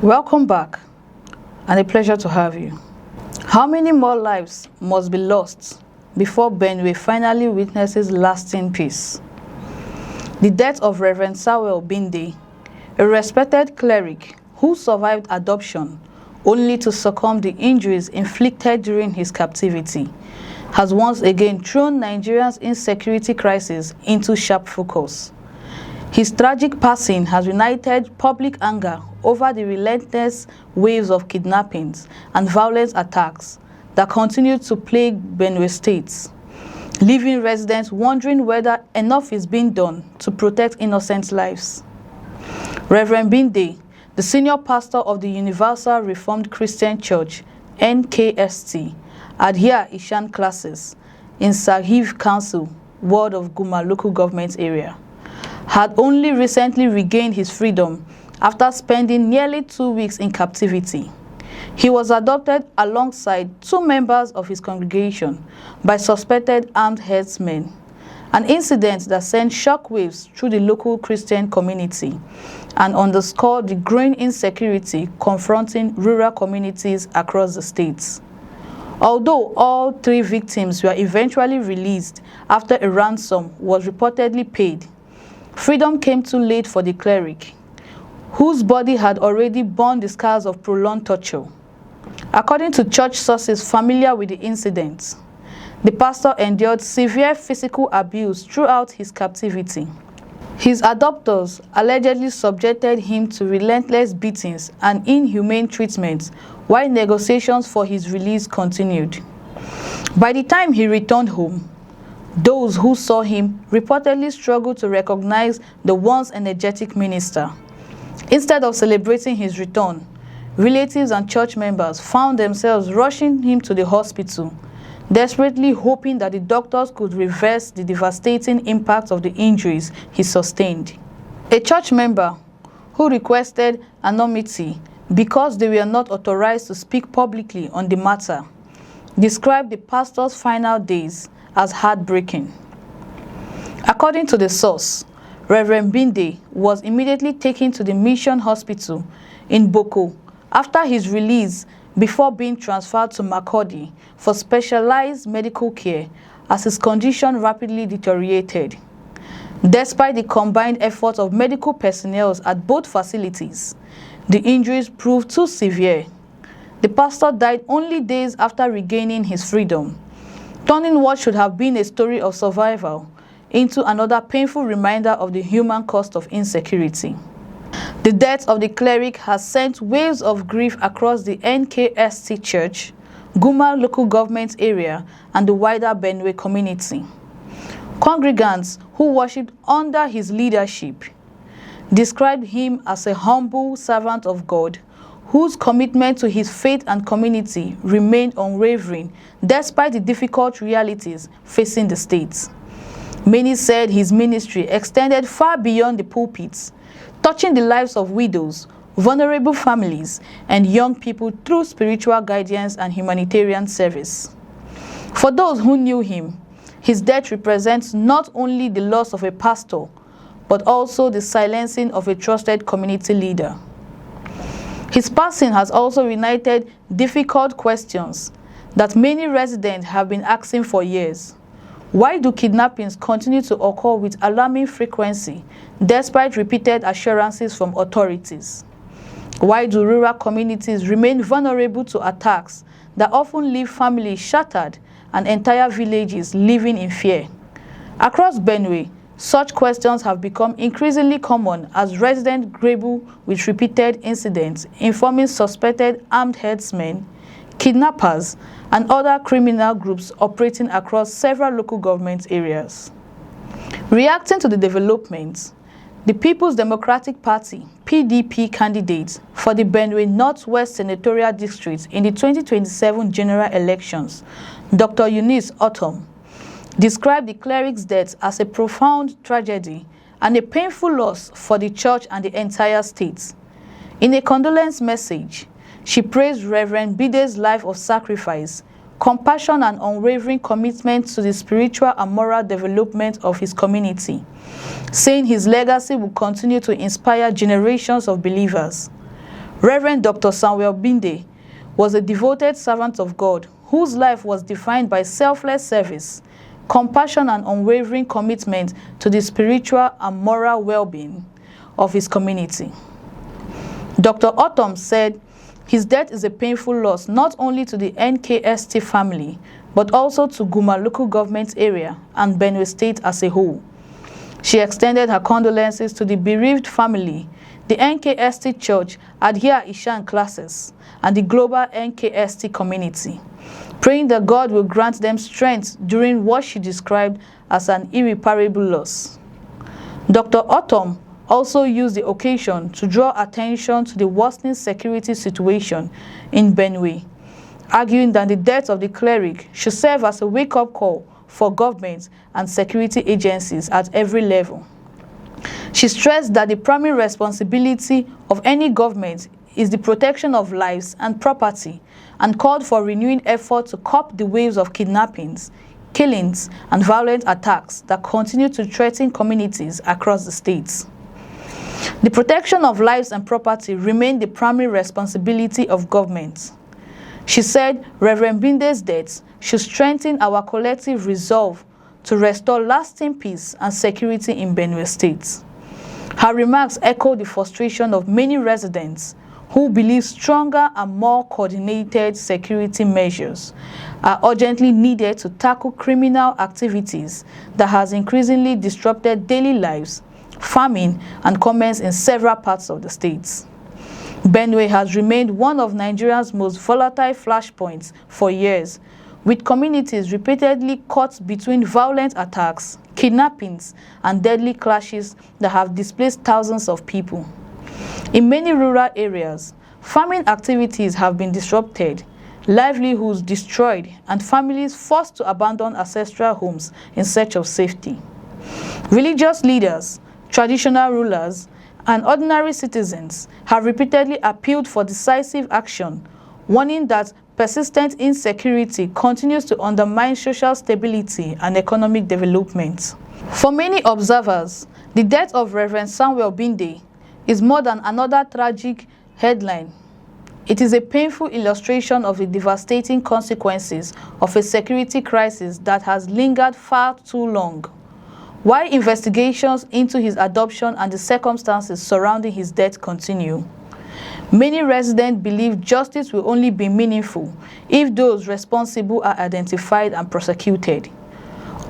Welcome back, and a pleasure to have you. How many more lives must be lost before Benue finally witnesses lasting peace? The death of Reverend Samuel Binde, a respected cleric who survived adoption only to succumb to injuries inflicted during his captivity, has once again thrown Nigeria's insecurity crisis into sharp focus. His tragic passing has ignited public anger over the relentless waves of kidnappings and violent attacks that continue to plague Benue State, leaving residents wondering whether enough is being done to protect innocent lives. Reverend Binde, the senior pastor of the Universal Reformed Christian Church, NKST, adhere Ishan classes in Sahib Council, ward of Guma local government area, had only recently regained his freedom after spending nearly 2 weeks in captivity. He was adopted alongside 2 members of his congregation by suspected armed herdsmen, an incident that sent shockwaves through the local Christian community and underscored the growing insecurity confronting rural communities across the states. Although all 3 victims were eventually released after a ransom was reportedly paid, freedom came too late for the cleric, whose body had already borne the scars of prolonged torture. According to church sources familiar with the incident, the pastor endured severe physical abuse throughout his captivity. His adopters allegedly subjected him to relentless beatings and inhumane treatment while negotiations for his release continued. By the time he returned home, those who saw him reportedly struggled to recognize the once energetic minister. Instead of celebrating his return, relatives and church members found themselves rushing him to the hospital, desperately hoping that the doctors could reverse the devastating impact of the injuries he sustained. A church member who requested anonymity because they were not authorized to speak publicly on the matter described the pastor's final days as heartbreaking. According to the source, Reverend Binde was immediately taken to the Mission Hospital in Boko after his release before being transferred to Makurdi for specialized medical care as his condition rapidly deteriorated. Despite the combined efforts of medical personnel at both facilities, the injuries proved too severe. The pastor died only days after regaining his freedom, turning what should have been a story of survival into another painful reminder of the human cost of insecurity. The death of the cleric has sent waves of grief across the NKST Church, Guma local government area, and the wider Benue community. Congregants who worshipped under his leadership described him as a humble servant of God whose commitment to his faith and community remained unwavering despite the difficult realities facing the state. Many said his ministry extended far beyond the pulpits, touching the lives of widows, vulnerable families, and young people through spiritual guidance and humanitarian service. For those who knew him, his death represents not only the loss of a pastor, but also the silencing of a trusted community leader. His passing has also ignited difficult questions that many residents have been asking for years. Why do kidnappings continue to occur with alarming frequency despite repeated assurances from authorities? Why do rural communities remain vulnerable to attacks that often leave families shattered and entire villages living in fear? Across Benue, such questions have become increasingly common as residents grapple with repeated incidents informing suspected armed herdsmen, kidnappers, and other criminal groups operating across several local government areas. Reacting to the developments, the People's Democratic Party (PDP) candidate for the Benue Northwest Senatorial District in the 2027 general elections, Dr. Eunice Autumn, described the cleric's death as a profound tragedy and a painful loss for the church and the entire state. In a condolence message, she praised Reverend Binde's life of sacrifice, compassion, and unwavering commitment to the spiritual and moral development of his community, saying his legacy will continue to inspire generations of believers. Reverend Dr. Samuel Binde was a devoted servant of God whose life was defined by selfless service, compassion, and unwavering commitment to the spiritual and moral well-being of his community. Dr. Otom said his death is a painful loss not only to the NKST family, but also to Guma local government area and Benue State as a whole. She extended her condolences to the bereaved family, the NKST Church, Adhia Ishan classes, and the global NKST community, praying that God will grant them strength during what she described as an irreparable loss. Dr. Otom also used the occasion to draw attention to the worsening security situation in Benue, arguing that the death of the cleric should serve as a wake-up call for government and security agencies at every level. She stressed that the primary responsibility of any government is the protection of lives and property, and called for renewing efforts to curb the waves of kidnappings, killings, and violent attacks that continue to threaten communities across the states. The protection of lives and property remain the primary responsibility of government. She said Reverend Binde's death should strengthen our collective resolve to restore lasting peace and security in Benue State. Her remarks echo the frustration of many residents who believe stronger and more coordinated security measures are urgently needed to tackle criminal activities that has increasingly disrupted daily lives, farming, and commerce in several parts of the states. Benue has remained one of Nigeria's most volatile flashpoints for years, with communities repeatedly caught between violent attacks, kidnappings, and deadly clashes that have displaced thousands of people. In many rural areas, farming activities have been disrupted, livelihoods destroyed, and families forced to abandon ancestral homes in search of safety. Religious leaders, traditional rulers, and ordinary citizens have repeatedly appealed for decisive action, warning that persistent insecurity continues to undermine social stability and economic development. For many observers, the death of Reverend Samuel Binde is more than another tragic headline. It is a painful illustration of the devastating consequences of a security crisis that has lingered far too long. While investigations into his adoption and the circumstances surrounding his death continue, many residents believe justice will only be meaningful if those responsible are identified and prosecuted.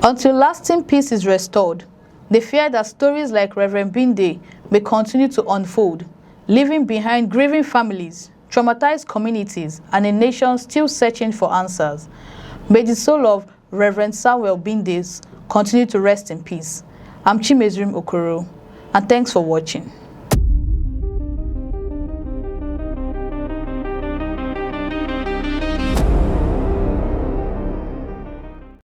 Until lasting peace is restored, they fear that stories like Reverend Binde may continue to unfold, leaving behind grieving families, traumatized communities, and a nation still searching for answers. May the soul of Reverend Samuel Binde continue to rest in peace. I'm Chimezrim Okoro, and thanks for watching.